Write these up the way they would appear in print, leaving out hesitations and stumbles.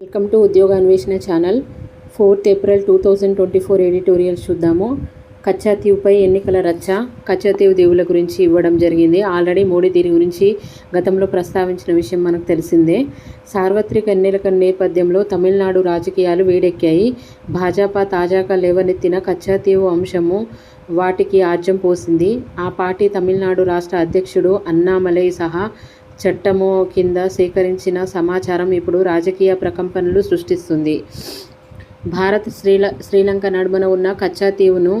Welcome to ఉద్యోగ అన్వేషణ channel. 4th April 2024 editorial చూద్దాము. కచ్చాతీవుపై ఎన్నికల రచ్చ. కచ్చాతీవు దీవుల గురించి ఇవ్వడం జరిగింది. ఆల్రెడీ మోడీ దీని గురించి గతంలో ప్రస్తావించిన విషయం మనకు తెలిసిందే. సార్వత్రిక ఎన్నికల నేపథ్యంలో తమిళనాడు రాజకీయాలు వేడెక్కాయి. భాజపా తాజాగా లేవనెత్తిన కచ్చాతీవు అంశము వాటికి ఆజ్యం పోసింది. ఆ పార్టీ తమిళనాడు రాష్ట్ర అధ్యక్షుడు అన్నామలై సహా చట్టము కింద సేకరించిన సమాచారం ఇప్పుడు రాజకీయ ప్రకంపనలు సృష్టిస్తుంది. భారత్ శ్రీలంక నడుమన ఉన్న కచ్చాతీవును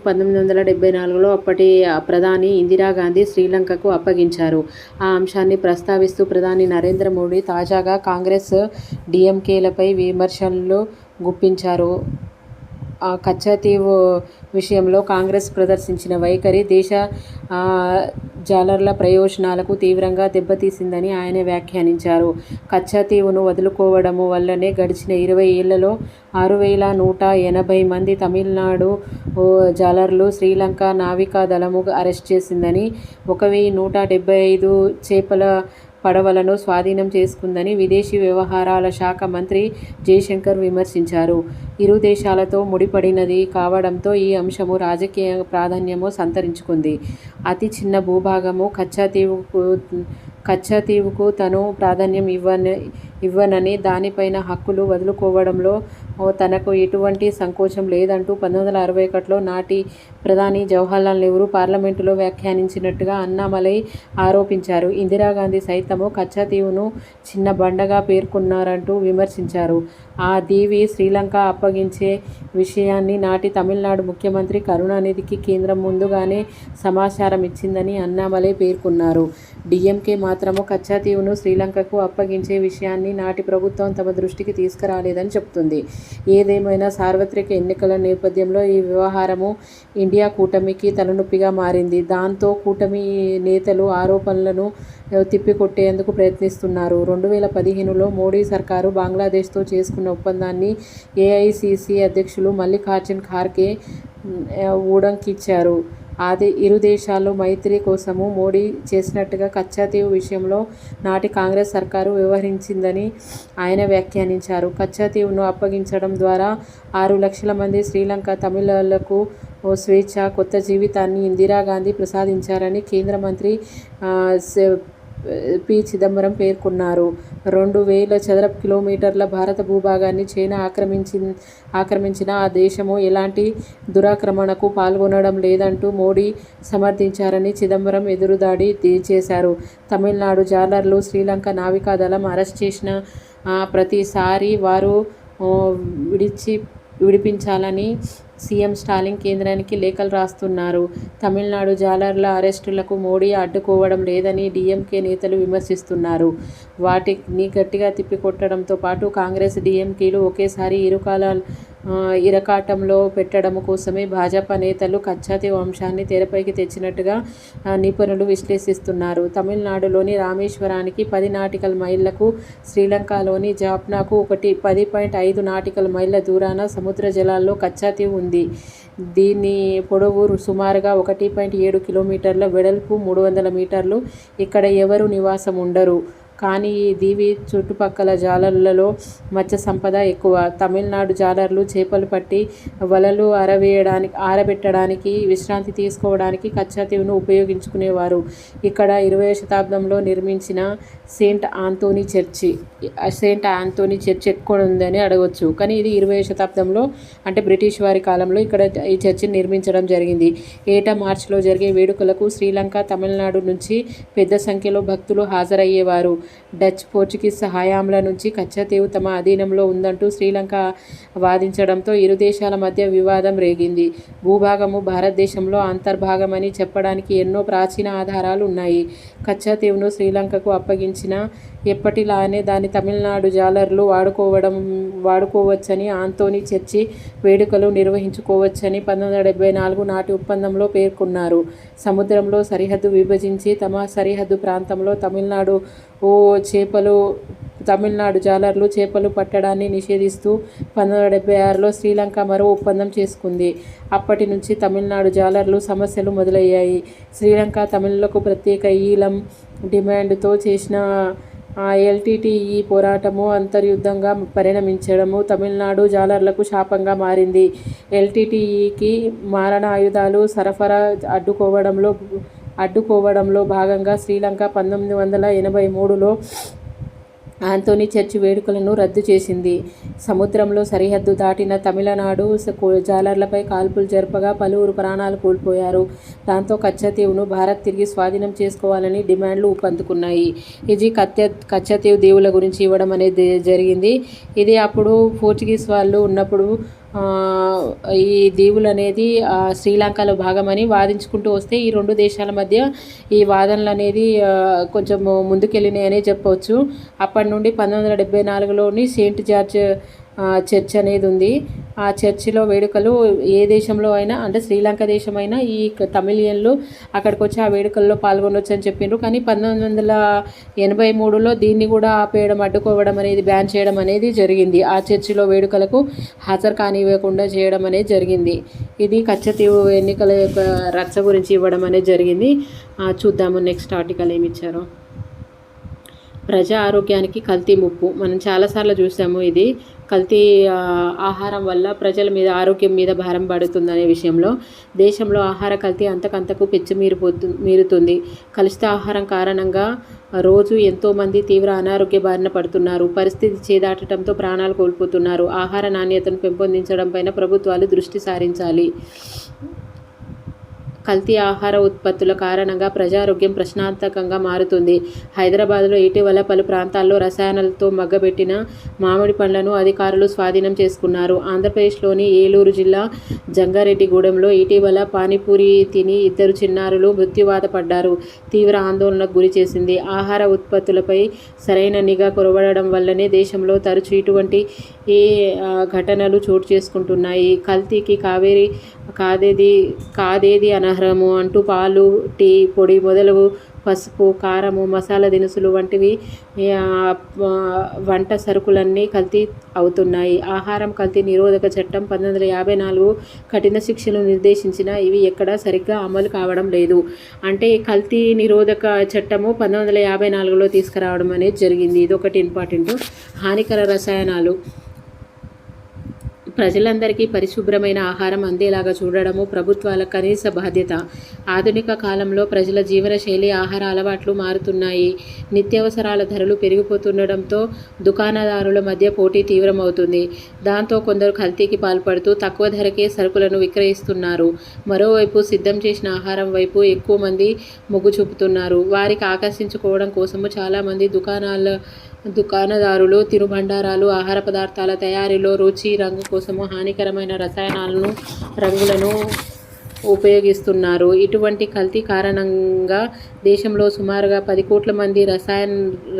1974లో అప్పటి ప్రధాని ఇందిరాగాంధీ శ్రీలంకకు అప్పగించారు. ఆ అంశాన్ని ప్రస్తావిస్తూ ప్రధాని నరేంద్ర మోడీ తాజాగా కాంగ్రెస్, డీఎంకేలపై విమర్శలు గుప్పించారు. కచ్చాతీవు విషయంలో కాంగ్రెస్ ప్రదర్శించిన వైఖరి దేశ జాలర్ల ప్రయోజనాలకు తీవ్రంగా దెబ్బతీసిందని ఆయన వ్యాఖ్యానించారు. కచ్చాతీవును వదులుకోవడము వల్లనే గడిచిన 20 ఏళ్లలో 6180 మంది తమిళనాడు జాలర్లు శ్రీలంక నావికా దళము అరెస్ట్ చేసిందని, 1175 చేపల పడవలను స్వాధీనం చేసుకుందని విదేశీ వ్యవహారాల శాఖ మంత్రి జయశంకర్ విమర్శించారు. ఇరు దేశాలతో ముడిపడినది కావడంతో ఈ అంశము రాజకీయ ప్రాధాన్యము సంతరించుకుంది. అతి చిన్న భూభాగము కచ్చాతీవుకు తను ప్రాధాన్యం ఇవ్వనని, దానిపైన హక్కులు వదులుకోవడంలో తనకు ఎటువంటి సంకోచం లేదంటూ 1961లో నాటి ప్రధాని జవహర్లాల్ నెహ్రూ పార్లమెంటులో వ్యాఖ్యానించినట్టుగా అన్నామలై ఆరోపించారు. ఇందిరాగాంధీ సైతము కచ్చాతీవును చిన్న బండగా పేర్కొన్నారంటూ విమర్శించారు. ఆ దీవి శ్రీలంక అప్పగించే విషయాన్ని నాటి తమిళనాడు ముఖ్యమంత్రి కరుణానిధికి కేంద్రం ముందుగానే సమాచారం ఇచ్చిందని అన్నామలై పేర్కొన్నారు. డీఎంకే మాత్రము కచ్చాతీవును శ్రీలంకకు అప్పగించే విషయాన్ని నాటి ప్రభుత్వం తమ దృష్టికి తీసుకురాలేదని చెబుతుంది. ఏదేమైనా సార్వత్రిక ఎన్నికల నేపథ్యంలో ఈ వ్యవహారము ఇండియా కూటమికి తలనొప్పిగా మారింది. దాంతో కూటమి నేతలు ఆరోపణలను తిప్పికొట్టేందుకు ప్రయత్నిస్తున్నారు. 2015లో మోడీ సర్కారు బంగ్లాదేశ్తో చేసుకున్న ఒప్పందాన్ని ఏఐసీసీ అధ్యక్షులు మల్లికార్జున్ ఖార్గే ఉడంకించారు. ఇరు దేశాల్లో మైత్రి కోసము మోడీ చేసినట్టుగా కచ్చాతీవు విషయంలో నాటి కాంగ్రెస్ సర్కారు వ్యవహరించిందని ఆయన వ్యాఖ్యానించారు. కచ్చాతీవును అప్పగించడం ద్వారా 6 లక్షల మంది శ్రీలంక తమిళులకు స్వేచ్ఛ, కొత్త జీవితాన్ని ఇందిరాగాంధీ ప్రసాదించారని కేంద్ర మంత్రి పి. చిదంబరం పేర్కొన్నారు. 2000 చదరపు కిలోమీటర్ల భారత భూభాగాన్ని చైనా ఆక్రమించిన ఆ దేశము ఎలాంటి దురాక్రమణకు పాల్గొనడం లేదంటూ మోడీ సమర్థించారని చిదంబరం ఎదురుదాడి చేశారు. తమిళనాడు జాలర్లు శ్రీలంక నావికా దళం అరెస్ట్ చేసిన ప్రతిసారి వారు విడిపించాలని సీఎం స్టాలిన్ కేంద్రానికి లేఖలు రాస్తున్నారు. తమిళనాడు జాలర్ల అరెస్టులకు మోడీ అడ్డుకోవడం లేదని డీఎంకే నేతలు విమర్శిస్తున్నారు. వాటిని గట్టిగా తిప్పికొట్టడంతో పాటు కాంగ్రెస్, డీఎంకేలు ఒకేసారి ఇరకాటంలో పెట్టడం కోసమే భాజపా నేతలు కచ్చాతీవు అంశాన్ని తెరపైకి తెచ్చినట్టుగా నిపుణులు విశ్లేషిస్తున్నారు. తమిళనాడులోని రామేశ్వరానికి 10 నాటికల్ మైళ్లకు, శ్రీలంకలోని జాఫ్నాకు 10.5 నాటికల్ మైళ్ల దూరాన సముద్ర జలాల్లో కచ్చాతీవు ఉంది. దీని పొడవు సుమారుగా 1.7 కిలోమీటర్ల, వెడల్పు 300 మీటర్లు. ఇక్కడ ఎవరు నివాసం ఉండరు. కానీ ఈ దీవి చుట్టుపక్కల జాలర్లలో మత్స్య సంపద ఎక్కువ. తమిళనాడు జాలర్లు చేపలు పట్టి వలలు ఆరబెట్టడానికి, విశ్రాంతి తీసుకోవడానికి కచ్చాతీవును ఉపయోగించుకునేవారు. ఇక్కడ 20వ శతాబ్దంలో నిర్మించిన సెయింట్ ఆంథోనీ చర్చ్ ఎక్కడ ఉందని అడగవచ్చు. కానీ ఇది 20వ శతాబ్దంలో అంటే బ్రిటిష్ వారి కాలంలో ఇక్కడ ఈ చర్చిని నిర్మించడం జరిగింది. ఏటా మార్చిలో జరిగే వేడుకలకు శ్రీలంక, తమిళనాడు నుంచి పెద్ద సంఖ్యలో భక్తులు హాజరయ్యేవారు. డచ్, పోర్చుగీస్ హయాంల నుంచి కచ్చాతీవు తమ అధీనంలో ఉందంటూ శ్రీలంక వాదించడంతో ఇరు దేశాల మధ్య వివాదం రేగింది. భూభాగము భారతదేశంలో అంతర్భాగమని చెప్పడానికి ఎన్నో ప్రాచీన ఆధారాలు ఉన్నాయి. కచ్చాతీవును శ్రీలంకకు అప్పగించిన ఎప్పటిలానే దాన్ని తమిళనాడు జాలర్లు వాడుకోవచ్చని, ఆంథోనీ చర్చి వేడుకలు నిర్వహించుకోవచ్చని 1974 నాటి ఒప్పందంలో పేర్కొన్నారు. సముద్రంలో సరిహద్దు విభజించి తమ సరిహద్దు ప్రాంతంలో తమిళనాడు జాలర్లు చేపలు పట్టడాన్ని నిషేధిస్తూ 1976లో శ్రీలంక మరో ఒప్పందం చేసుకుంది. అప్పటి నుంచి తమిళనాడు జాలర్లు సమస్యలు మొదలయ్యాయి. శ్రీలంక తమిళులకు ప్రత్యేక ఈలం డిమాండ్తో చేసిన ఎల్టీటీఈ పోరాటము అంతర్యుద్ధంగా పరిణమించడము తమిళనాడు జాలర్లకు శాపంగా మారింది. ఎల్టీటీఈకి మారణాయుధాలు సరఫరా అడ్డుకోవడంలో భాగంగా శ్రీలంక 1983లో ఆంథోనీ చర్చ్ వేడుకలను రద్దు చేసింది. సముద్రంలో సరిహద్దు దాటిన తమిళనాడు జాలర్లపై కాల్పులు జరపగా పలువురు ప్రాణాలు కోల్పోయారు. దాంతో కచ్చతీవును భారత్ తిరిగి స్వాధీనం చేసుకోవాలని డిమాండ్లు ఊపందుకున్నాయి. ఇది కచ్చతీవు దీవుల గురించి ఇవ్వడం అనేది జరిగింది. ఇది అప్పుడు పోర్చుగీస్ వాళ్ళు ఉన్నప్పుడు ఈ దీవులు అనేది శ్రీలంకలో భాగమని వాదించుకుంటూ వస్తే ఈ రెండు దేశాల మధ్య ఈ వాదనలు అనేది కొంచెం ముందుకెళ్ళినాయనే చెప్పవచ్చు. అప్పటి నుండి 1974లోని సెయింట్ జార్జ్ చర్చ్ అనేది ఉంది. ఆ చర్చిలో వేడుకలు ఏ దేశంలో అయినా, అంటే శ్రీలంక దేశమైనా ఈ తమిళియన్లు అక్కడికి వచ్చి ఆ వేడుకల్లో పాల్గొనవచ్చు అని చెప్పిండ్రు. కానీ 1983లో దీన్ని కూడా అడ్డుకోవడం అనేది, బ్యాన్ చేయడం అనేది జరిగింది. ఆ చర్చిలో వేడుకలకు హాజరు కానివ్వకుండా చేయడం అనేది జరిగింది. ఇది కచ్చతీవు ఎన్నికల యొక్క రచ్చ గురించి ఇవ్వడం అనేది జరిగింది. చూద్దాము నెక్స్ట్ ఆర్టికల్ ఏమి ఇచ్చారో. ప్రజా ఆరోగ్యానికి కల్తీ ముప్పు. మనం చాలాసార్లు చూసాము. ఇది కల్తీ ఆహారం వల్ల ప్రజల మీద, ఆరోగ్యం మీద భారం పడుతుందనే విషయంలో దేశంలో ఆహార కల్తీ అంతకంతకు మీరుతుంది. కలుషిత ఆహారం కారణంగా రోజు ఎంతోమంది తీవ్ర అనారోగ్య బారిన పడుతున్నారు. పరిస్థితి చేదాటడంతో ప్రాణాలు కోల్పోతున్నారు. ఆహార నాణ్యతను పెంపొందించడం పైన ప్రభుత్వాలు దృష్టి సారించాలి. కల్తీ ఆహార ఉత్పత్తుల కారణంగా ప్రజారోగ్యం ప్రశ్నార్థకంగా మారుతుంది. హైదరాబాద్లో ఇటీవల పలు ప్రాంతాల్లో రసాయనాలతో మగ్గబెట్టిన మామిడి పండ్లను అధికారులు స్వాధీనం చేసుకున్నారు. ఆంధ్రప్రదేశ్లోని ఏలూరు జిల్లా జంగారెడ్డిగూడెంలో ఇటీవల పానీపూరి తిని 2 చిన్నారులు మృత్యువాత పడ్డారు. తీవ్ర ఆందోళనకు గురి చేసింది. ఆహార ఉత్పత్తులపై సరైన నిఘా కొరవడడం వల్లనే దేశంలో తరచూ ఇటువంటి ఘటనలు చోటు చేసుకుంటున్నాయి. కల్తీకి కాదేది అనర్హము అంటూ పాలు, టీ పొడి మొదలగు పసుపు, కారము, మసాలా దినుసులు వంటివి వంట సరుకులన్నీ కల్తీ అవుతున్నాయి. ఆహారం కల్తీ నిరోధక చట్టం 1954 కఠిన శిక్షలు నిర్దేశించినా ఇవి ఎక్కడా సరిగ్గా అమలు కావడం లేదు. అంటే కల్తీ నిరోధక చట్టము 1954లో తీసుకురావడం అనేది జరిగింది. ఇదొకటి ఇంపార్టెంట్. హానికర రసాయనాలు. ప్రజలందరికీ పరిశుభ్రమైన ఆహారం అందేలాగా చూడడము ప్రభుత్వాల కనీస బాధ్యత. ఆధునిక కాలంలో ప్రజల జీవనశైలి, ఆహార అలవాట్లు మారుతున్నాయి. నిత్యావసరాల ధరలు పెరిగిపోతుండడంతో దుకాణదారుల మధ్య పోటీ తీవ్రమవుతుంది. దాంతో కొందరు కల్తీకి పాల్పడుతూ తక్కువ ధరకే సరుకులను విక్రయిస్తున్నారు. మరోవైపు సిద్ధం చేసిన ఆహారం వైపు ఎక్కువ మంది మొగ్గు చూపుతున్నారు. వారికి ఆకర్షించుకోవడం కోసము చాలామంది దుకాణదారులు తినుబండారాలు, ఆహార పదార్థాల తయారీలో రుచి, రంగు కోసము హానికరమైన రసాయనాలను, రంగులను ఉపయోగిస్తున్నారు. ఇటువంటి కల్తీ కారణంగా దేశంలో సుమారుగా 10 కోట్ల మంది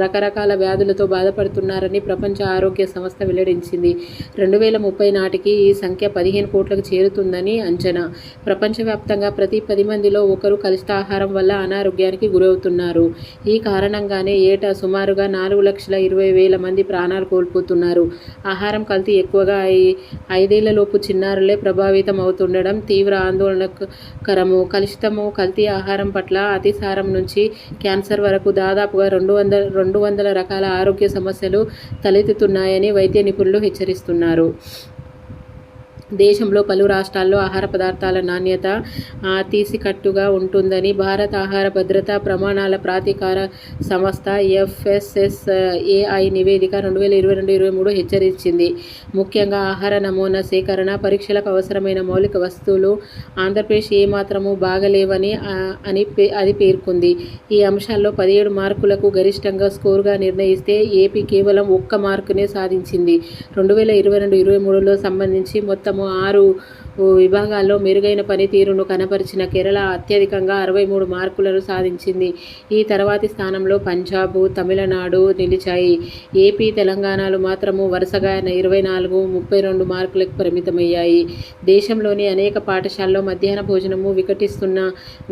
రకరకాల వ్యాధులతో బాధపడుతున్నారని ప్రపంచ ఆరోగ్య సంస్థ వెల్లడించింది. 2030 నాటికి ఈ సంఖ్య 15 కోట్లకు చేరుతుందని అంచనా. ప్రపంచవ్యాప్తంగా ప్రతి 10 మందిలో ఒకరు కలుషిత ఆహారం వల్ల అనారోగ్యానికి గురవుతున్నారు. ఈ కారణంగానే ఏటా సుమారుగా 4,20,000 మంది ప్రాణాలు కోల్పోతున్నారు. ఆహారం కల్తీ ఎక్కువగా 5 ఏళ్లలోపు చిన్నారులే ప్రభావితం అవుతుండడం తీవ్ర ఆందోళనకరము. కలుషితము, కల్తీ ఆహారం పట్ల అతిసారం నుంచి క్యాన్సర్ వరకు దాదాపుగా 200 రకాల ఆరోగ్య సమస్యలు తలెత్తుతున్నాయని వైద్య నిపుణులు హెచ్చరిస్తున్నారు. దేశంలో పలు రాష్ట్రాల్లో ఆహార పదార్థాల నాణ్యత తీసికట్టుగా ఉంటుందని భారత ఆహార భద్రతా ప్రమాణాల ప్రాధికార సంస్థ FSSAI నివేదిక 2022-23 హెచ్చరించింది. ముఖ్యంగా ఆహార నమూనా సేకరణ, పరీక్షలకు అవసరమైన మౌలిక వస్తువులు ఆంధ్రప్రదేశ్ ఏమాత్రమూ బాగలేవని అది పేర్కొంది. ఈ అంశాల్లో 17 మార్కులకు గరిష్టంగా స్కోరుగా నిర్ణయిస్తే ఏపీ కేవలం 1 మార్కునే సాధించింది. 2022-23లో సంబంధించి మొత్తం 6 విభాగాల్లో మెరుగైన పనితీరును కనపరిచిన కేరళ అత్యధికంగా 63 మార్కులను సాధించింది. ఈ తర్వాతి స్థానంలో పంజాబ్, తమిళనాడు నిలిచాయి. ఏపీ, తెలంగాణలు మాత్రము వరుసగా 24, 32 మార్కులకు పరిమితమయ్యాయి. దేశంలోని అనేక పాఠశాలల్లో మధ్యాహ్న భోజనము వికటిస్తున్న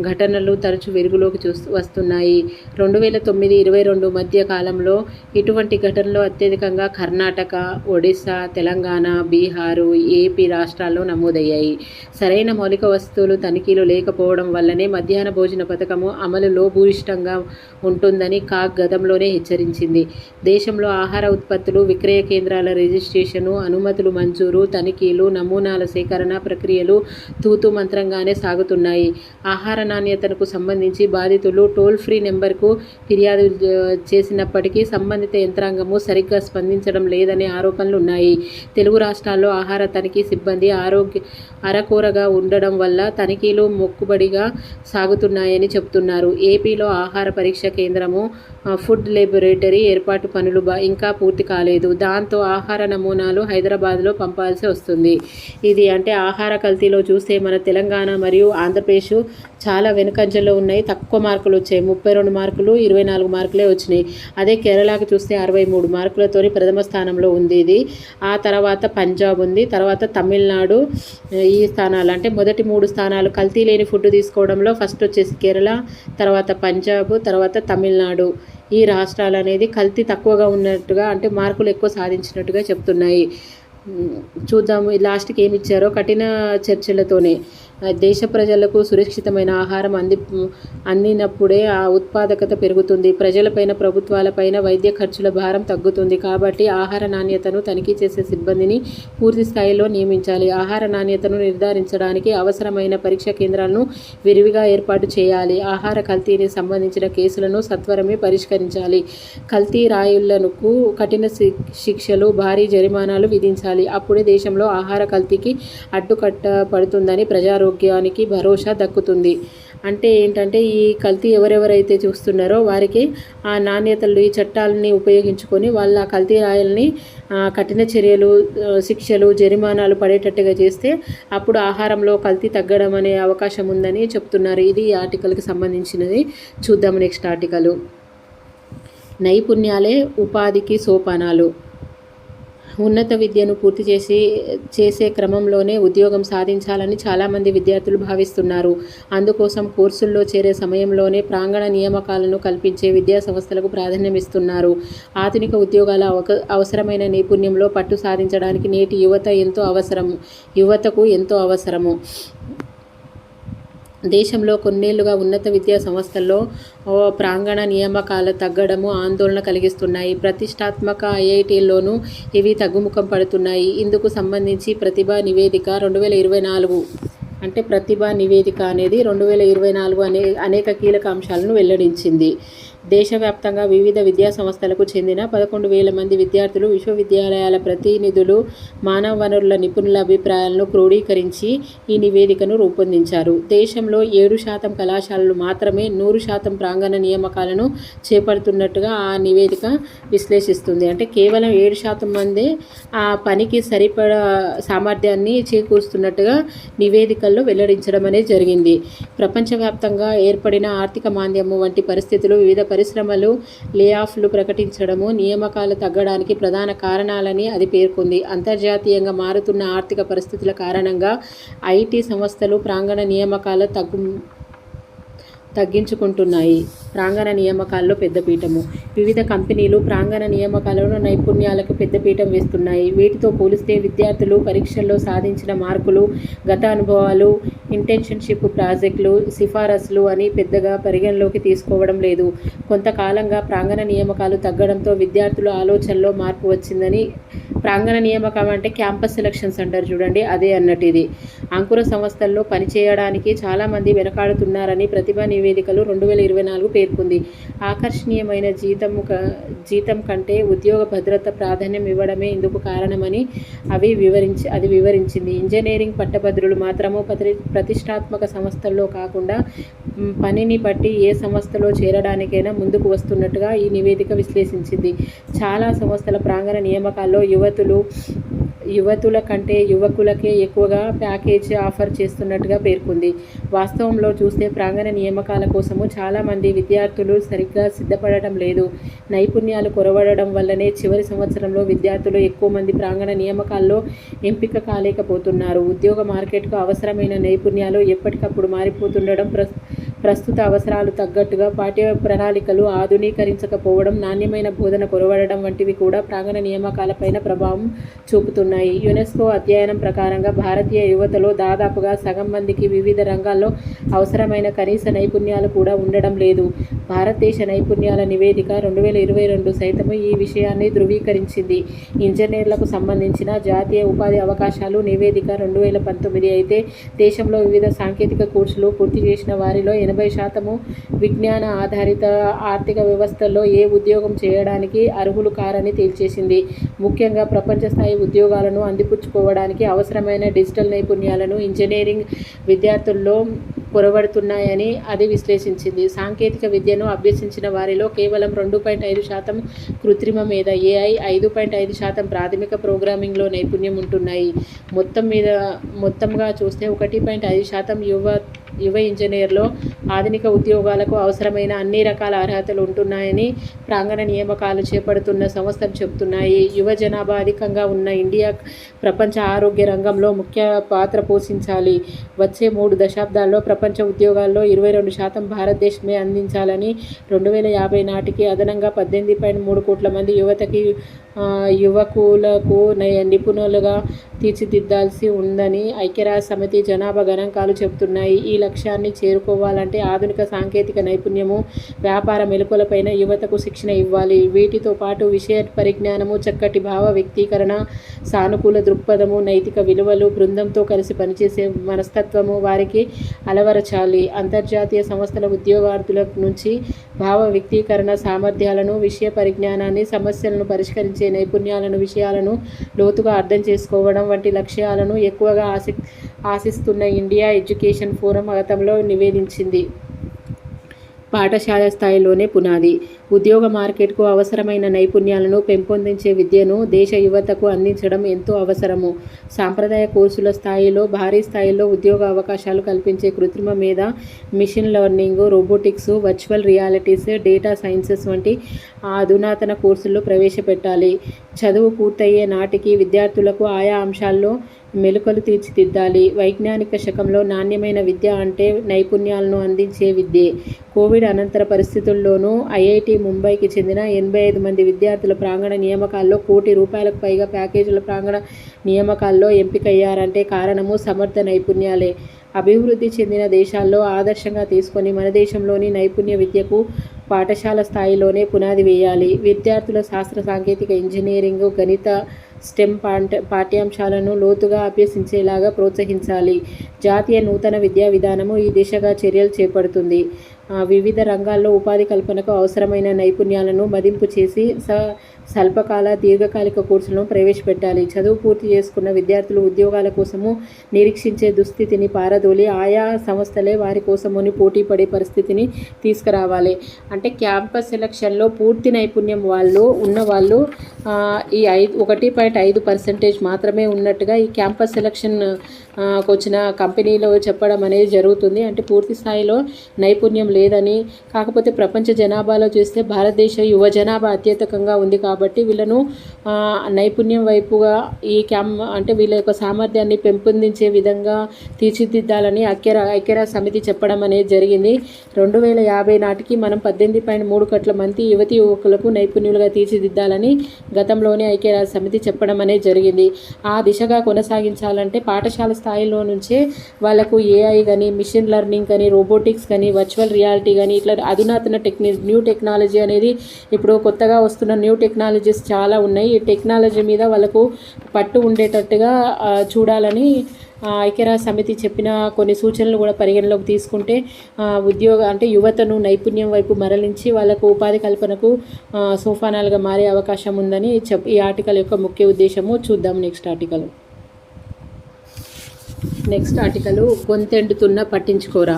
ఘటనలు తరచూ వెలుగులోకి వస్తున్నాయి. 2009-22 మధ్య కాలంలో ఇటువంటి ఘటనలు అత్యధికంగా కర్ణాటక, ఒడిశా, తెలంగాణ, బీహారు, ఏపీ రాష్ట్రాల్లో నమోదయ్యాయి. సరైన మౌలిక వస్తువులు తనిఖీలు లేకపోవడం వల్లనే మధ్యాహ్న భోజన పథకము అమలు లోపభూయిష్టంగా ఉంటుందని కాగ్ గతంలోనే హెచ్చరించింది. దేశంలో ఆహార ఉత్పత్తులు విక్రయ కేంద్రాల రిజిస్ట్రేషను, అనుమతులు మంజూరు, తనిఖీలు, నమూనాల సేకరణ ప్రక్రియలు తూతూ మంత్రంగానే సాగుతున్నాయి. ఆహార నాణ్యతకు సంబంధించి బాధితులు టోల్ ఫ్రీ నెంబర్కు ఫిర్యాదు చేసినప్పటికీ సంబంధిత యంత్రాంగము సరిగ్గా స్పందించడం లేదనే ఆరోపణలున్నాయి. తెలుగు రాష్ట్రాల్లో ఆహార తనిఖీ సిబ్బంది అరకొరగా ఉండడం వల్ల తనిఖీలు మొక్కుబడిగా సాగుతున్నాయని చెబుతున్నారు. ఏపీలో ఆహార పరీక్ష కేంద్రము, ఫుడ్ లేబొరేటరీ ఏర్పాటు పనులు ఇంకా పూర్తి కాలేదు. దాంతో ఆహార నమూనాలు హైదరాబాద్లో పంపాల్సి వస్తుంది. ఇది అంటే ఆహార కల్తీలో చూస్తే మన తెలంగాణ మరియు ఆంధ్రప్రదేశ్ చాలా వెనుకంజలో ఉన్నాయి. తక్కువ మార్కులు వచ్చాయి. 32 మార్కులు, 24 మార్కులే వచ్చినాయి. అదే కేరళకు చూస్తే 63 మార్కులతోని ప్రథమ స్థానంలో ఉంది ఇది. ఆ తర్వాత పంజాబ్ ఉంది, తర్వాత తమిళనాడు. ఈ స్థానాలు అంటే మొదటి 3 స్థానాలు కల్తీ లేని ఫుడ్ తీసుకోవడంలో ఫస్ట్ వచ్చేసి కేరళ, తర్వాత పంజాబ్, తర్వాత తమిళనాడు. ఈ రాష్ట్రాలు అనేది కల్తీ తక్కువగా ఉన్నట్టుగా అంటే మార్కులు ఎక్కువ సాధించినట్టుగా చెప్తున్నాయి. చూద్దాము లాస్ట్కి ఏమి ఇచ్చారో. కఠిన చర్చలతోనే దేశ ప్రజలకు సురక్షితమైన ఆహారం అందినప్పుడే ఆ ఉత్పాదకత పెరుగుతుంది. ప్రజలపైన, ప్రభుత్వాలపైన వైద్య ఖర్చుల భారం తగ్గుతుంది. కాబట్టి ఆహార నాణ్యతను తనిఖీ చేసే సిబ్బందిని పూర్తి స్థాయిలో నియమించాలి. ఆహార నాణ్యతను నిర్ధారించడానికి అవసరమైన పరీక్ష కేంద్రాలను విరివిగా ఏర్పాటు చేయాలి. ఆహార కల్తీని సంబంధించిన కేసులను సత్వరమే పరిష్కరించాలి. కల్తీ రాయుళ్లకు కఠిన శిక్షలు, భారీ జరిమానాలు విధించాలి. అప్పుడే దేశంలో ఆహార కల్తీకి అడ్డుకట్ట పడుతుందని ప్రజారోగ్యానికి భరోసా దక్కుతుంది. అంటే ఏంటంటే ఈ కల్తీ ఎవరెవరైతే చూస్తున్నారో వారికి ఆ నాణ్యతలు, ఈ చట్టాలని ఉపయోగించుకొని వాళ్ళ కల్తీ రాయల్ని కఠిన చర్యలు, శిక్షలు, జరిమానాలు పడేటట్టుగా చేస్తే అప్పుడు ఆహారంలో కల్తీ తగ్గడం అనే అవకాశం ఉందని చెప్తున్నారు. ఇది ఈ ఆర్టికల్కి సంబంధించినది. చూద్దాము నెక్స్ట్ ఆర్టికల్. నైపుణ్యాలే ఉపాధికి సోపానాలు. ఉన్నత విద్యను పూర్తి చేసే క్రమంలోనే ఉద్యోగం సాధించాలని చాలామంది విద్యార్థులు భావిస్తున్నారు. అందుకోసం కోర్సుల్లో చేరే సమయంలోనే ప్రాంగణ నియామకాలను కల్పించే విద్యా సంస్థలకు ప్రాధాన్యమిస్తున్నారు. ఆధునిక ఉద్యోగాల అవసరమైన నైపుణ్యంలో పట్టు సాధించడానికి నేటి యువతకు ఎంతో అవసరము. దేశంలో కొన్నేళ్లుగా ఉన్నత విద్యా సంస్థల్లో ప్రాంగణ నియామకాలు తగ్గడము ఆందోళన కలిగిస్తున్నాయి. ప్రతిష్టాత్మక ఐఐటీల్లోనూ ఇవి తగ్గుముఖం పడుతున్నాయి. ఇందుకు సంబంధించి ప్రతిభా నివేదిక 2024 అంటే ప్రతిభా నివేదిక అనేది 2024 అనేక కీలక అంశాలను వెల్లడించింది. దేశవ్యాప్తంగా వివిధ విద్యా సంస్థలకు చెందిన 11,000 మంది విద్యార్థులు, విశ్వవిద్యాలయాల ప్రతినిధులు, మానవ వనరుల నిపుణుల అభిప్రాయాలను క్రోడీకరించి ఈ నివేదికను రూపొందించారు. దేశంలో 7% కళాశాలలు మాత్రమే 100% ప్రాంగణ నియామకాలను చేపడుతున్నట్టుగా ఆ నివేదిక విశ్లేషిస్తుంది. అంటే కేవలం 7% మందే ఆ పనికి సరిపడా సామర్థ్యాన్ని చేకూరుస్తున్నట్టుగా నివేదికల్లో వెల్లడించడం అనేది జరిగింది. ప్రపంచవ్యాప్తంగా ఏర్పడిన ఆర్థిక మాంద్యము వంటి పరిస్థితులు, వివిధ పరిశ్రమలు లేఆఫ్లు ప్రకటించడము నియామకాలు తగ్గడానికి ప్రధాన కారణాలని అది పేర్కొంది. అంతర్జాతీయంగా మారుతున్న ఆర్థిక పరిస్థితుల కారణంగా ఐటీ సంస్థలు ప్రాంగణ నియామకాలు తగ్గించుకుంటున్నాయి. ప్రాంగణ నియామకాల్లో పెద్దపీఠము. వివిధ కంపెనీలు ప్రాంగణ నియామకాలను నైపుణ్యాలకు పెద్దపీఠం వేస్తున్నాయి. వీటితో పోలిస్తే విద్యార్థులు పరీక్షల్లో సాధించిన మార్కులు, గత అనుభవాలు, ఇంటర్న్షిప్ ప్రాజెక్టులు, సిఫారసులు అని పెద్దగా పరిగణలోకి తీసుకోవడం లేదు. కొంతకాలంగా ప్రాంగణ నియామకాలు తగ్గడంతో విద్యార్థుల ఆలోచనలో మార్పు వచ్చిందని. ప్రాంగణ నియామకం అంటే క్యాంపస్ సెలక్షన్స్ అంటారు చూడండి, అదే అన్నట్టు ఇది. అంకుర సంస్థల్లో పనిచేయడానికి చాలామంది వెనకాడుతున్నారని ప్రతిభా నివేదికలు 2024 పేర్కొంది. ఆకర్షణీయమైన జీతం కంటే ఉద్యోగ భద్రత ప్రాధాన్యం ఇవ్వడమే ఇందుకు కారణమని అది వివరించింది. ఇంజనీరింగ్ పట్టభద్రులు మాత్రము ప్రతిష్టాత్మక సంస్థల్లో కాకుండా పనిని బట్టి ఏ సంస్థలో చేరడానికైనా ముందుకు వస్తున్నట్టుగా ఈ నివేదిక విశ్లేషించింది. చాలా సంస్థల ప్రాంగణ నియామకాల్లో యువతుల కంటే యువకులకే ఎక్కువగా ప్యాకేజ్ ఆఫర్ చేస్తున్నట్టుగా పేర్కొంది. వాస్తవంలో చూస్తే ప్రాంగణ నియామకాల కోసము చాలామంది విద్యార్థులు సరిగ్గా సిద్ధపడటం లేదు. నైపుణ్యాలు కొరవడడం వల్లనే చివరి సంవత్సరంలో విద్యార్థులు ఎక్కువ మంది ప్రాంగణ నియామకాల్లో ఎంపిక కాలేకపోతున్నారు. ఉద్యోగ మార్కెట్కు అవసరమైన నైపుణ్యాలు ఎప్పటికప్పుడు మారిపోతుండడం ప్రస్తుత అవసరాలు తగ్గట్టుగా పాఠ్య ప్రణాళికలు ఆధునీకరించకపోవడం, నాణ్యమైన బోధన కొరవడడం వంటివి కూడా ప్రాంగణ నియామకాలపైన ప్రభావం చూపుతున్నాయి. యునెస్కో అధ్యయనం ప్రకారంగా భారతీయ యువతలో దాదాపుగా సగం మందికి వివిధ రంగాల్లో అవసరమైన కనీస నైపుణ్యాలు కూడా ఉండడం లేదు. భారతదేశ నైపుణ్యాల నివేదిక 2022 సైతం ఈ విషయాన్ని ధృవీకరించింది. ఇంజనీర్లకు సంబంధించిన జాతీయ ఉపాధి అవకాశాలు నివేదిక 2019 అయితే దేశంలో వివిధ సాంకేతిక కోర్సులు పూర్తి చేసిన వారిలో 80% విజ్ఞాన ఆధారిత ఆర్థిక వ్యవస్థల్లో ఏ ఉద్యోగం చేయడానికి అర్హులు కారని తేల్చేసింది. ముఖ్యంగా ప్రపంచ స్థాయి ఉద్యోగాలను అందిపుచ్చుకోవడానికి అవసరమైన డిజిటల్ నైపుణ్యాలను ఇంజనీరింగ్ విద్యార్థుల్లో కొరవడుతున్నాయని అది విశ్లేషించింది. సాంకేతిక విద్యను అభ్యసించిన వారిలో కేవలం 2.5% కృత్రిమ మేధ AI, 5.5% ప్రాథమిక ప్రోగ్రామింగ్లో నైపుణ్యం ఉంటున్నాయి. మొత్తంగా చూస్తే 1.5% యువ ఇంజనీర్లో ఆధునిక ఉద్యోగాలకు అవసరమైన అన్ని రకాల అర్హతలు ఉంటున్నాయని ప్రాంగణ నియామకాలు చేపడుతున్న సంస్థలు చెబుతున్నాయి. యువ జనాభా అధికంగా ఉన్న ఇండియా ప్రపంచ ఆరోగ్య రంగంలో ముఖ్య పాత్ర పోషించాలి. వచ్చే 3 దశాబ్దాల్లో ప్రపంచ ఉద్యోగాల్లో 22% భారతదేశమే అందించాలని 2050 నాటికి అదనంగా 18.3 కోట్ల మంది యువకులకు నిపుణులుగా తీర్చిదిద్దాల్సి ఉందని ఐక్యరాజ్య సమితి జనాభా గణాంకాలు చెబుతున్నాయి. ఈ లక్ష్యాన్ని చేరుకోవాలంటే ఆధునిక సాంకేతిక నైపుణ్యము, వ్యాపార మెలకువలపైన యువతకు శిక్షణ ఇవ్వాలి. వీటితో పాటు విషయ పరిజ్ఞానము, చక్కటి భావ వ్యక్తీకరణ, సానుకూల దృక్పథము, నైతిక విలువలు, బృందంతో కలిసి పనిచేసే మనస్తత్వము వారికి అలవరచాలి. అంతర్జాతీయ సంస్థల ఉద్యోగార్థుల నుంచి భావ వ్యక్తీకరణ సామర్థ్యాలను, విషయ పరిజ్ఞానాన్ని, సమస్యలను పరిష్కరించే నైపుణ్యాలను, విషయాలను లోతుగా అర్థం చేసుకోవడం వంటి లక్ష్యాలను ఎక్కువగా ఆశిస్తున్న ఇండియా ఎడ్యుకేషన్ ఫోరం గతంలో నివేదించింది. పాఠశాల స్థాయిలోనే పునాది. ఉద్యోగ మార్కెట్కు అవసరమైన నైపుణ్యాలను పెంపొందించే విద్యను దేశ యువతకు అందించడం ఎంతో అవసరము. సాంప్రదాయ కోర్సుల స్థాయిలో భారీ స్థాయిలో ఉద్యోగ అవకాశాలు కల్పించే కృత్రిమ మేధ, machine learning, robotics, virtual realities, data sciences వంటి అధునాతన కోర్సులు ప్రవేశపెట్టాలి. చదువు పూర్తయ్యే నాటికి విద్యార్థులకు ఆయా అంశాల్లో మెలకువలు తీర్చిదిద్దాలి. వైజ్ఞానిక శకంలో నాణ్యమైన విద్య అంటే నైపుణ్యాలను అందించే విద్యే. కోవిడ్ అనంతర పరిస్థితుల్లోనూ ఐఐటి ముంబైకి చెందిన 85 మంది విద్యార్థుల ప్రాంగణ నియామకాల్లో ₹1 కోటి పైగా ప్యాకేజీల ప్రాంగణ నియామకాల్లో ఎంపికయ్యారంటే కారణము సమర్థ నైపుణ్యాలే. అభివృద్ధి చెందిన దేశాల్లో ఆదర్శంగా తీసుకొని మన దేశంలోని నైపుణ్య విద్యకు పాఠశాల స్థాయిలోనే పునాది వేయాలి. విద్యార్థుల శాస్త్ర సాంకేతిక ఇంజనీరింగ్, గణిత, స్టెమ్ పాఠ్యాంశాలను లోతుగా అభ్యసించేలాగా ప్రోత్సహించాలి. జాతీయ నూతన విద్యా విధానము ఈ దిశగా చర్యలు చేపడుతుంది. వివిధ రంగాల్లో ఉపాధి కల్పనకు అవసరమైన నైపుణ్యాలను మదింపు చేసి స్వల్పకాల, దీర్ఘకాలిక కోర్సులను ప్రవేశపెట్టాలి. చదువు పూర్తి చేసుకున్న విద్యార్థులు ఉద్యోగాల కోసము నిరీక్షించే దుస్థితిని పారదోలి ఆయా సంస్థలే వారి కోసమని పోటీ పడే పరిస్థితిని తీసుకురావాలి. అంటే క్యాంపస్ సెలక్షన్లో పూర్తి నైపుణ్యం ఉన్నవాళ్ళు ఈ 1.5% మాత్రమే ఉన్నట్టుగా ఈ క్యాంపస్ సెలక్షన్ వచ్చిన కంపెనీలో చెప్పడం అనేది జరుగుతుంది. అంటే పూర్తి స్థాయిలో నైపుణ్యం లేదని. కాకపోతే ప్రపంచ జనాభాలో చూస్తే భారతదేశ యువ జనాభా అత్యధికంగా ఉంది కాబట్టి వీళ్ళను నైపుణ్యం వైపుగా అంటే వీళ్ళ యొక్క సామర్థ్యాన్ని పెంపొందించే విధంగా తీర్చిదిద్దాలని ఐక్యరాజ్య సమితి చెప్పడం అనేది జరిగింది. 2050 నాటికి మనం 18.3 కోట్ల మంది యువకులకు నైపుణ్యులుగా తీర్చిదిద్దాలని గతంలోనే ఐక్యరాజ్య సమితి చెప్పడం అనేది జరిగింది. ఆ దిశగా కొనసాగించాలంటే పాఠశాల స్థాయిలో నుంచే వాళ్ళకు AI కానీ, మిషన్ లెర్నింగ్ కానీ, రోబోటిక్స్ కానీ, వర్చువల్ రియాలిటీ కానీ ఇట్లా అధునాతన న్యూ టెక్నాలజీ అనేది ఇప్పుడు కొత్తగా వస్తున్న న్యూ టెక్నాలజీస్ చాలా ఉన్నాయి. ఈ టెక్నాలజీ మీద వాళ్ళకు పట్టు ఉండేటట్టుగా చూడాలని ఐక్యరాజ్య సమితి చెప్పిన కొన్ని సూచనలు కూడా పరిగణలోకి తీసుకుంటే అంటే యువతను నైపుణ్యం వైపు మరలించి వాళ్ళకు ఉపాధి కల్పనకు సోపానాలుగా మారే అవకాశం ఉందని ఈ ఆర్టికల్ యొక్క ముఖ్య ఉద్దేశము. చూద్దాం నెక్స్ట్ ఆర్టికల్ గొంతెండుతున్న పట్టించుకోరా.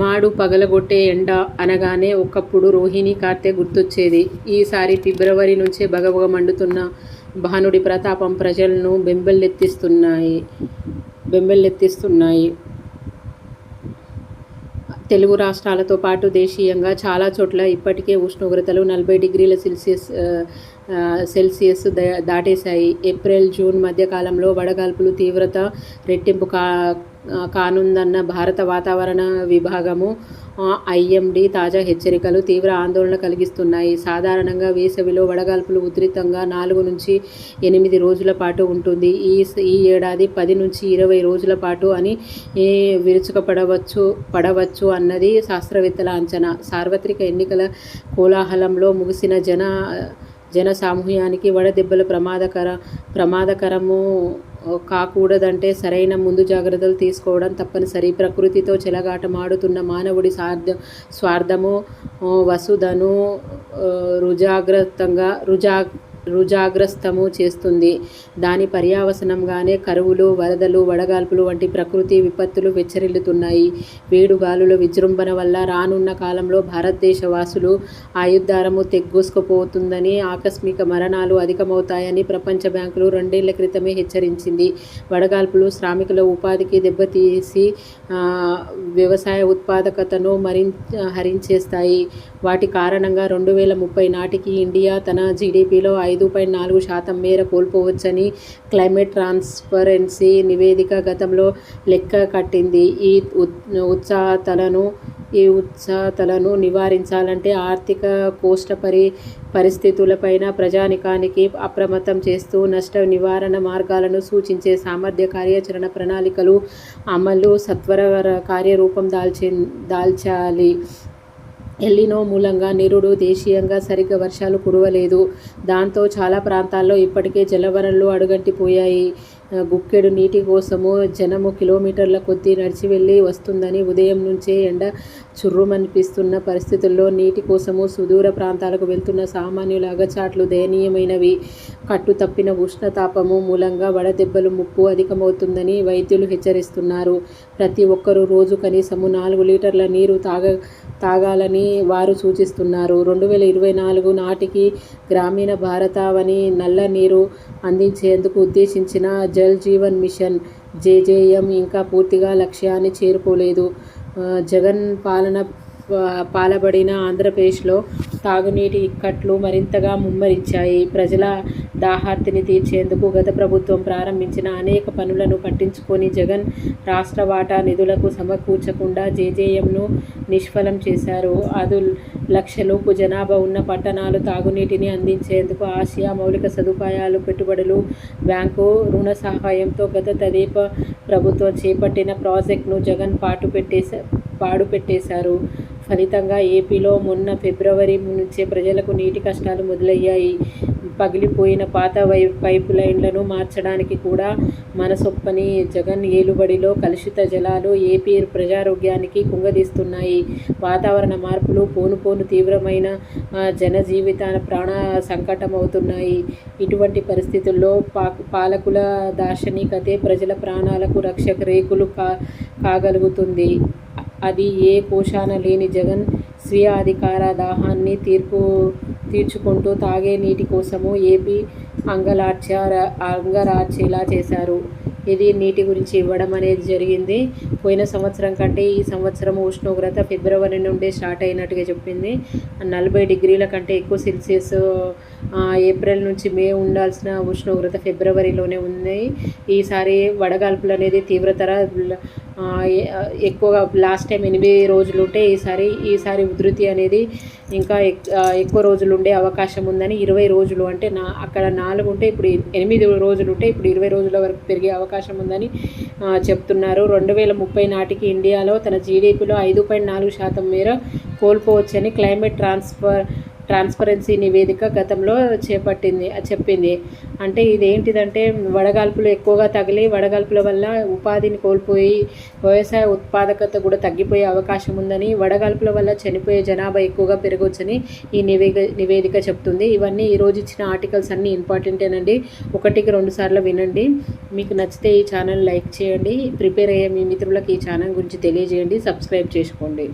మాడు పగలగొట్టే ఎండ అనగానే ఒకప్పుడు రోహిణి కార్తె గుర్తొచ్చేది. ఈసారి ఫిబ్రవరి నుంచే బగబగ మండుతున్న భానుడి ప్రతాపం ప్రజలను బెంబెలెత్తిస్తున్నాయి. తెలుగు రాష్ట్రాలతో పాటు దేశీయంగా చాలా చోట్ల ఇప్పటికే ఉష్ణోగ్రతలు 40 డిగ్రీల సెల్సియస్ దాటేశాయి. ఏప్రిల్, జూన్ మధ్యకాలంలో వడగాల్పులు తీవ్రత రెట్టింపు కానుందన్న భారత వాతావరణ విభాగము IMD తాజా హెచ్చరికలు తీవ్ర ఆందోళన కలిగిస్తున్నాయి. సాధారణంగా వేసవిలో వడగాల్పులు ఉధృతంగా 4 నుంచి 8 రోజుల పాటు ఉంటుంది. ఈ ఏడాది 10 నుంచి 20 రోజుల పాటు అని పడవచ్చు అన్నది శాస్త్రవేత్తల అంచనా. సార్వత్రిక ఎన్నికల కోలాహలంలో ముగిసిన జన సామూహ్యానికి వడదెబ్బలు ప్రమాదకరము కాకూడదంటే సరైన ముందు జాగ్రత్తలు తీసుకోవడం తప్పనిసరి. ప్రకృతితో చెలగాటమాడుతున్న మానవుడి స్వార్థము వసుధను రుజాగ్రస్తము చేస్తుంది. దాని పర్యవసానంగానే కరువులు, వరదలు, వడగాల్పులు వంటి ప్రకృతి విపత్తులు వెచ్చరిల్లుతున్నాయి. వేడుగాలుల విజృంభణ వల్ల రానున్న కాలంలో భారతదేశ వాసులు ఆయుర్దారము తెగ్గోసుకుపోతుందని, ఆకస్మిక మరణాలు అధికమవుతాయని ప్రపంచ బ్యాంకు 2 ఏళ్ల క్రితమే హెచ్చరించింది. వడగాల్పులు శ్రామికుల ఉపాధికి దెబ్బతీసి వ్యవసాయ ఉత్పాదకతను హరించేస్తాయి. వాటి కారణంగా 2030 నాటికి ఇండియా తన GDPలో 5.4% మేర కోల్పోవచ్చని క్లైమేట్ ట్రాన్స్పరెన్సీ నివేదిక గతంలో లెక్క కట్టింది. ఈ ఉత్సాతలను నివారించాలంటే ఆర్థిక కోష్ట పరిస్థితులపైన ప్రజానీకానికి అప్రమత్తం చేస్తూ నష్ట నివారణ మార్గాలను సూచించే సామర్థ్య కార్యాచరణ ప్రణాళికలు అమలు సత్వర కార్యరూపం దాల్చాలి. ఎల్నినో మూలంగా నిరుడు దేశీయంగా సరిగ్గా వర్షాలు కురవలేదు. దాంతో చాలా ప్రాంతాల్లో ఇప్పటికే జలవనరులు అడుగంటిపోయాయి. గుక్కెడు నీటి కోసము జనము కిలోమీటర్ల కొద్దీ నడిచి వెళ్ళి వస్తుందని ఉదయం నుంచే ఎండ చుర్రుమనిపిస్తున్న పరిస్థితుల్లో నీటి కోసము సుదూర ప్రాంతాలకు వెళ్తున్న సామాన్యుల అగచాట్లు దయనీయమైనవి. కట్టుతప్పిన ఉష్ణతాపము మూలంగా వడదెబ్బలు ముప్పు అధికమవుతుందని వైద్యులు హెచ్చరిస్తున్నారు. ప్రతి ఒక్కరూ రోజు కనీసము 4 లీటర్ల నీరు తాగాలని వారు సూచిస్తున్నారు. 2024 నాటికి గ్రామీణ భారతావని నల్ల నీరు అందించేందుకు ఉద్దేశించిన జల్ జీవన్ మిషన్ JJM ఇంకా పూర్తిగా లక్ష్యాన్ని చేరుకోలేదు. జగన్ పాలబడిన ఆంధ్రప్రదేశ్లో తాగునీటి ఇక్కట్లు మరింతగా ముమ్మరించాయి. ప్రజల దాహార్తిని తీర్చేందుకు గత ప్రభుత్వం ప్రారంభించిన అనేక పనులను పట్టించుకొని జగన్ రాష్ట్ర వాటా నిధులకు సమకూర్చకుండా JJMను నిష్ఫలం చేశారు. 5 లక్షలకు జనాభా ఉన్న పట్టణాలు తాగునీటిని అందించేందుకు ఆసియా మౌలిక సదుపాయాలు పెట్టుబడులు బ్యాంకు రుణ సహాయంతో గత తెదేపా ప్రభుత్వం చేపట్టిన ప్రాజెక్టును జగన్ పాడుపెట్టేశారు. ఫలితంగా ఏపీలో మొన్న ఫిబ్రవరి నుంచే ప్రజలకు నీటి కష్టాలు మొదలయ్యాయి. పగిలిపోయిన పాత పైపు లైన్లను మార్చడానికి కూడా మనసొప్పని జగన్ ఏలుబడిలో కలుషిత జలాలు ఏపీ ప్రజారోగ్యానికి కుంగదీస్తున్నాయి. వాతావరణ మార్పులు పోను తీవ్రమైన జనజీవితాల ప్రాణ సంకటమవుతున్నాయి. ఇటువంటి పరిస్థితుల్లో పాలకుల దార్శనికతే ప్రజల ప్రాణాలకు రక్షక రేకులు కాగలుగుతుంది. అది ఏ కోశాన లేని జగన్ స్వీయ అధికార దాహాన్ని తీర్చుకుంటూ తాగే నీటి కోసము ఏపీ అంగలార్చేలా చేశారు. ఇది నీటి గురించి ఇవ్వడం అనేది జరిగింది. పోయిన సంవత్సరం కంటే ఈ సంవత్సరం ఉష్ణోగ్రత ఫిబ్రవరి నుండే స్టార్ట్ అయినట్టుగా చెప్పింది. 40 డిగ్రీల కంటే ఎక్కువ సెల్సియస్ ఏప్రిల్ నుంచి మే ఉండాల్సిన ఉష్ణోగ్రత ఫిబ్రవరిలోనే ఉన్నాయి. ఈసారి వడగాల్పులు అనేది తీవ్రతర ఎక్కువగా లాస్ట్ టైం 8 రోజులు ఉంటే ఈసారి ఉధృతి అనేది ఇంకా ఎక్కువ రోజులు ఉండే అవకాశం ఉందని 20 రోజులు అంటే అక్కడ 4 ఉంటే ఇప్పుడు 8 రోజులు ఉంటే ఇప్పుడు 20 రోజుల వరకు పెరిగే అవకాశం ఉందని చెప్తున్నారు. 2030 నాటికి ఇండియాలో తన GDPలో 5.4% మేర కోల్పోవచ్చని క్లైమేట్ ట్రాన్స్పరెన్సీ నివేదిక గతంలో చెప్పింది. అంటే ఇదేంటిదంటే వడగాల్పులు ఎక్కువగా తగిలి వడగాల్పుల వల్ల ఉపాధిని కోల్పోయి వ్యవసాయ ఉత్పాదకత కూడా తగ్గిపోయే అవకాశం ఉందని, వడగాల్పుల వల్ల చనిపోయే జనాభా ఎక్కువగా పెరగవచ్చని ఈ నివేదిక చెప్తుంది. ఇవన్నీ ఈరోజు ఇచ్చిన ఆర్టికల్స్ అన్నీ ఇంపార్టెంటేనండి. 1కి 2 సార్లు వినండి. మీకు నచ్చితే ఈ ఛానల్ లైక్ చేయండి. ప్రిపేర్ అయ్యే మీ మిత్రులకు ఈ ఛానల్ గురించి తెలియజేయండి. సబ్స్క్రైబ్ చేసుకోండి.